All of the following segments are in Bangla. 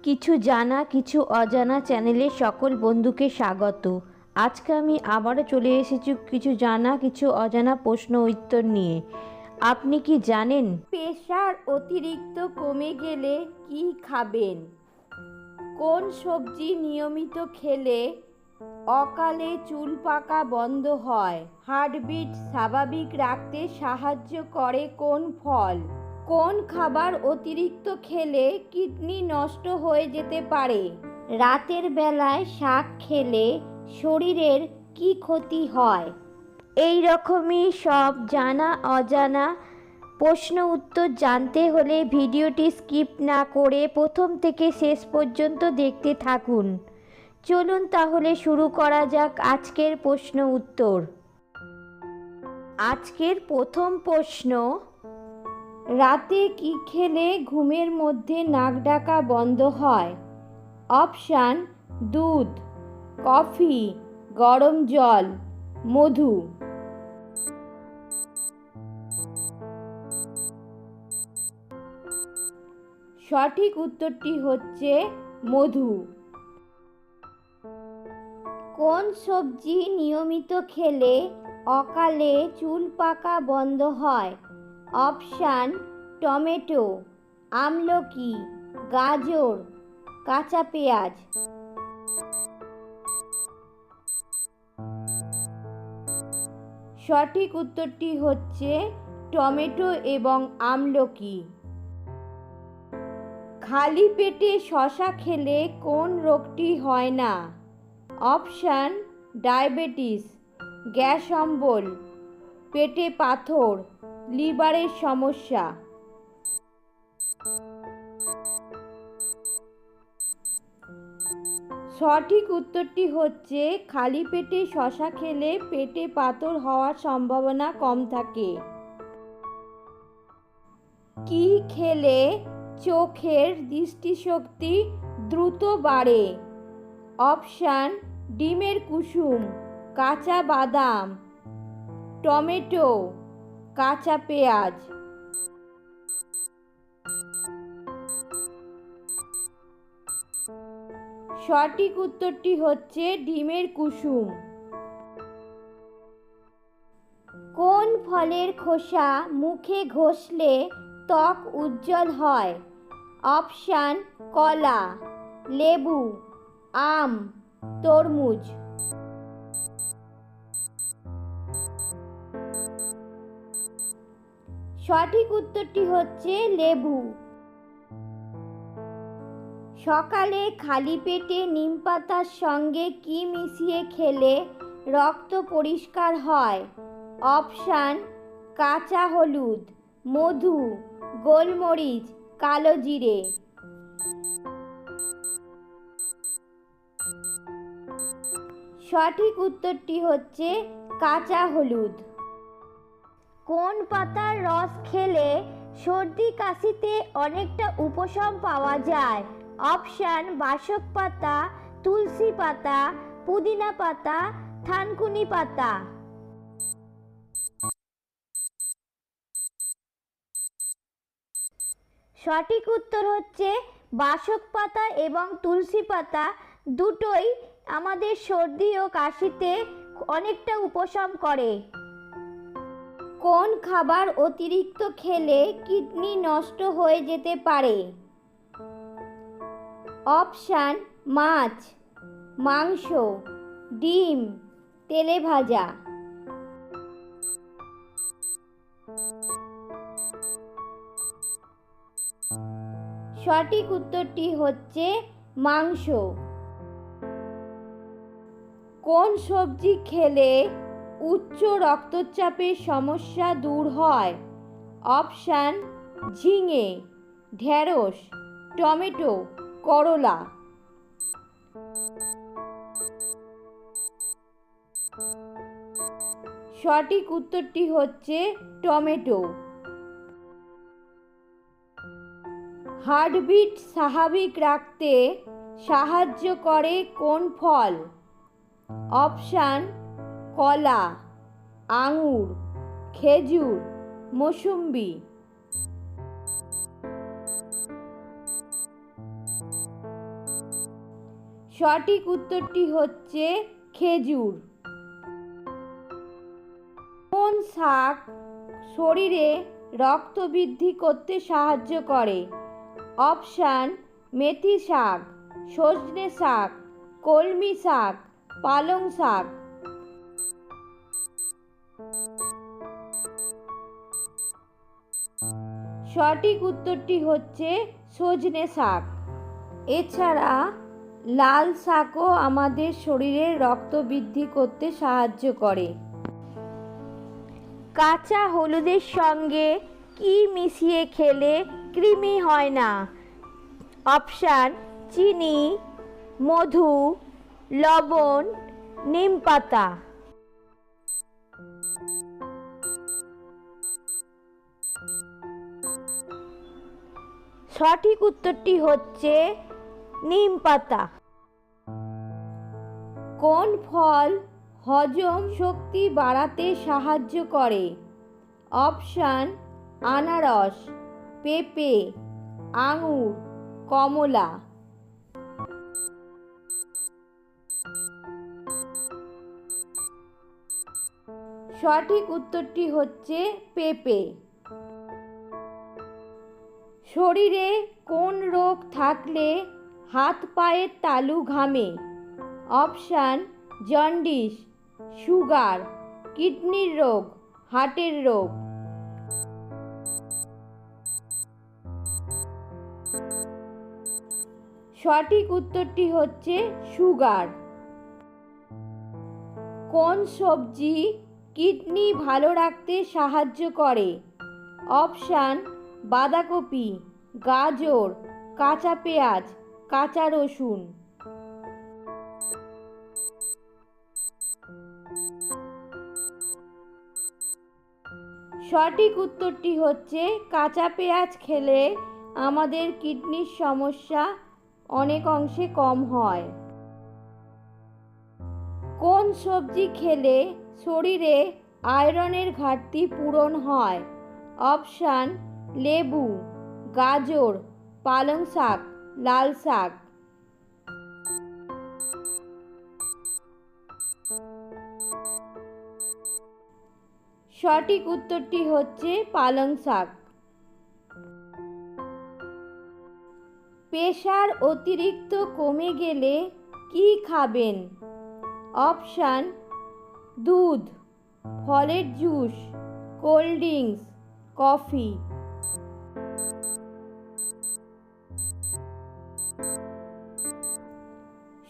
কিছু জানা কিছু অজানা চ্যানেলে সকল বন্ধুকে স্বাগত। আজকে আমি আবারও চলে এসেছি কিছু জানা কিছু অজানা প্রশ্ন উত্তর নিয়ে। আপনি কি জানেন প্রেশার অতিরিক্ত কমে গেলে কি খাবেন? কোন সবজি নিয়মিত খেলে অকালে চুল পাকা বন্ধ হয়? হার্টবিট স্বাভাবিক রাখতে সাহায্য করে কোন ফল? কোন খাবার অতিরিক্ত খেলে কিডনি নষ্ট হয়ে যেতে পারে? রাতের বেলায় শাক খেলে শরীরের কি ক্ষতি হয়? এই রকমই সব জানা অজানা প্রশ্ন উত্তর জানতে হলে ভিডিওটি স্কিপ না করে প্রথম থেকে শেষ পর্যন্ত দেখতে থাকুন। চলুন তাহলে শুরু করা যাক আজকের প্রশ্ন উত্তর। আজকের প্রথম প্রশ্ন, রাতে কি খেলে ঘুমের মধ্যে নাক ডাকা বন্ধ হয়? অপশান: দুধ, কফি, গরম জল, মধু। সঠিক উত্তরটি হচ্ছে মধু। কোন সবজি নিয়মিত খেলে অকালে চুল পাকা বন্ধ হয়? অপশান: টমেটো, আমলকি, গাজর, কাঁচা পেঁয়াজ। সঠিক উত্তরটি হচ্ছে টমেটো এবং আমলকি। খালি পেটে শসা খেলে কোন রোগটি হয় না? অপশান: ডায়াবেটিস, গ্যাস অম্বল, পেটে পাথর, লিভারের সমস্যা। সঠিক উত্তরটি হচ্ছে খালি পেটে শসা খেলে পেটে পাথর হওয়ার সম্ভাবনা কম থাকে। কি খেলে চোখের দৃষ্টিশক্তি দ্রুত বাড়ে? অপশান: ডিমের কুসুম, কাঁচা বাদাম, টমেটো, কাঁচা পেঁয়াজ। সঠিক উত্তরটি হচ্ছে ডিমের কুসুম। কোন ফলের খোসা মুখে ঘষলে ত্বক উজ্জ্বল হয়? অপশান: কলা, লেবু, আম, তরমুজ। সঠিক উত্তরটি হচ্ছে লেবু। সকালে খালি পেটে নিমপাতার সঙ্গে কি মিশিয়ে খেলে রক্ত পরিষ্কার হয়? অপশান: কাঁচা হলুদ, মধু, গোলমরিচ, কালো জিরে। সঠিক উত্তরটি হচ্ছে কাঁচা হলুদ। কোন পাতার রস খেলে সর্দি কাশিতে অনেকটা উপশম পাওয়া যায়? অপশান: বাসক পাতা, তুলসী পাতা, পুদিনা পাতা, থানকুনি পাতা। সঠিক উত্তর হচ্ছে বাসক পাতা এবং তুলসী পাতা, দুটোই আমাদের সর্দি ও কাশিতে অনেকটা উপশম করে। কোন খাবার অতিরিক্ত খেলে কিডনি নষ্ট হয়ে যেতে পারে? অপশান: মাছ, মাংস, ডিম, তেলে ভাজা। সঠিক উত্তরটি হচ্ছে মাংস। কোন সবজি খেলে উচ্চ রক্তচাপের সমস্যা দূর হয়? অপশান: ঝিঙে, ঢেঁড়স, টমেটো, করলা। সঠিক উত্তরটি হচ্ছে টমেটো। হার্টবিট স্বাভাবিক রাখতে সাহায্য করে কোন ফল? অপশান: কলা, আঙুর, খেজুর, মৌসুম্বি। সঠিক উত্তরটি হচ্ছে খেজুর। কোন শাক শরীরে রক্ত বৃদ্ধি করতে সাহায্য করে? অপশান: মেথি শাক, সজনে শাক, কলমি শাক, পালং শাক। সঠিক উত্তরটি হচ্ছে সজনে শাক। এছাড়া লাল শাকও আমাদের শরীরে রক্ত বৃদ্ধি করতে সাহায্য করে। কাঁচা হলুদের সঙ্গে কি মিশিয়ে খেলে কৃমি হয় না? অপশান: চিনি, মধু, লবণ, নিমপাতা। সঠিক উত্তরটি হচ্ছে নিমপাতা। কোন ফল হজম শক্তি বাড়াতে সাহায্য করে? অপশান: আনারস, পেঁপে, আঙুর, কমলা। সঠিক উত্তরটি হচ্ছে পেঁপে। শরীরে কোন রোগ থাকলে হাত পায়ের তালু ঘামে? অপশান: জন্ডিস, সুগার, কিডনির রোগ, হার্টের রোগ। সঠিক উত্তরটি হচ্ছে সুগার। কোন সবজি কিডনি ভালো রাখতে সাহায্য করে? অপশান: বাঁধাকপি, গাজর, কাঁচা পেঁয়াজ, কাঁচা রসুন। সঠিক উত্তরটি হচ্ছে কাঁচা পেঁয়াজ খেলে আমাদের কিডনির সমস্যা অনেক অংশে কম হয়। কোন সবজি খেলে শরীরে আয়রনের ঘাটতি পূরণ হয়? অপশান: লেবু, গাজর, পালং শাক, লাল শাক। সঠিক উত্তরটি হচ্ছে পালং শাক। প্রেশার অতিরিক্ত কমে গেলে কি খাবেন? অপশান: দুধ, ফলের জুস, কোল্ড ড্রিঙ্কস, কফি।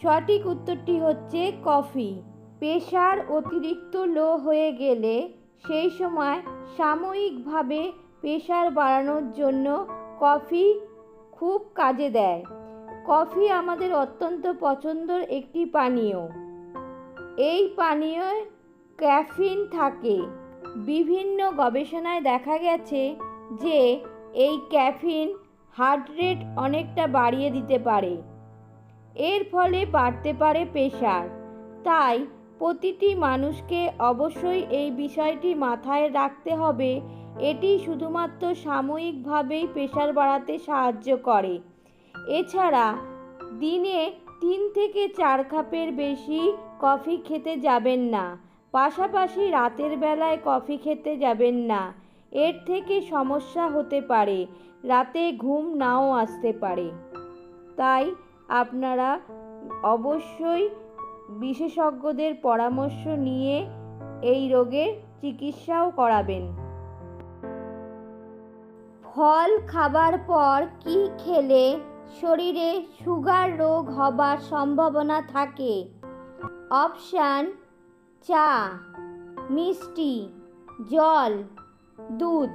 সঠিক উত্তরটি হচ্ছে কফি। প্রেশার অতিরিক্ত লো হয়ে গেলে সেই সময় সাময়িকভাবে প্রেশার বাড়ানোর জন্য কফি খুব কাজে দেয়। কফি আমাদের অত্যন্ত পছন্দের একটি পানীয়। এই পানীয়ে ক্যাফিন থাকে। বিভিন্ন গবেষণায় দেখা গেছে যে এই ক্যাফিন হার্ট রেট অনেকটা বাড়িয়ে দিতে পারে। এর ফলে বাড়তে পারে প্রেশার। তাই প্রতিটি মানুষকে অবশ্যই এই বিষয়টি মাথায় রাখতে হবে। এটি শুধুমাত্র সাময়িকভাবেই প্রেশার বাড়াতে সাহায্য করে। এছাড়া দিনে 3 থেকে 4 কাপের বেশি কফি খেতে যাবেন না। পাশাপাশি রাতের বেলায় কফি খেতে যাবেন না। এর থেকে সমস্যা হতে পারে, রাতে ঘুম নাও আসতে পারে। তাই আপনারা অবশ্যই বিশেষজ্ঞদের পরামর্শ নিয়ে এই রোগের চিকিৎসাও করাবেন। ফল খাবার পর কি খেলে শরীরে সুগার রোগ হবার সম্ভাবনা থাকে? অপশান: চা, মিষ্টি, জল, দুধ।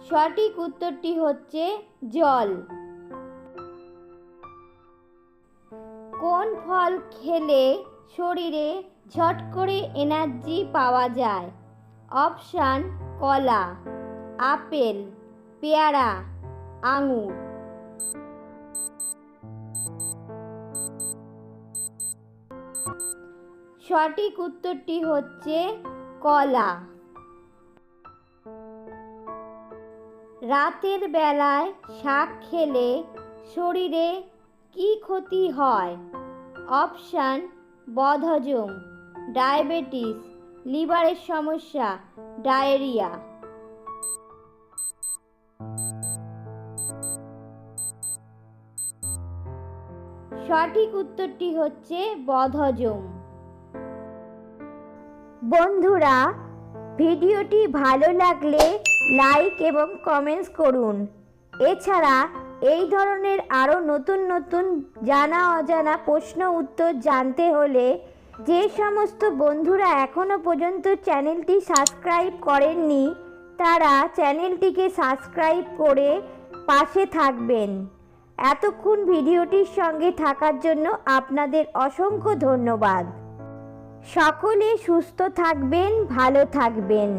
সঠিক উত্তরটি হচ্ছে জল। কোন ফল খেলে শরীরে ঝট করে এনার্জি পাওয়া যায়? অপশান: কলা, আপেল, পেয়ারা, আঙুর। সঠিক উত্তরটি হচ্ছে কলা। রাতের বেলায় শাক খেলে শরীরে কি ক্ষতি হয়? অপশান: বদহজম, ডায়াবেটিস, লিভারের সমস্যা, ডায়রিয়া। সঠিক উত্তরটি হচ্ছে বদহজম। বন্ধুরা, ভিডিওটি ভালো লাগলে লাইক এবং কমেন্টস করুন। এছাড়া এই ধরনের আরও নতুন নতুন জানা অজানা প্রশ্ন উত্তর জানতে হলে যে সমস্ত বন্ধুরা এখনও পর্যন্ত চ্যানেলটি সাবস্ক্রাইব করেননি তারা চ্যানেলটিকে সাবস্ক্রাইব করে পাশে থাকবেন। এতক্ষণ ভিডিওটির সঙ্গে থাকার জন্য আপনাদের অসংখ্য ধন্যবাদ। সকলে সুস্থ থাকবেন, ভালো থাকবেন।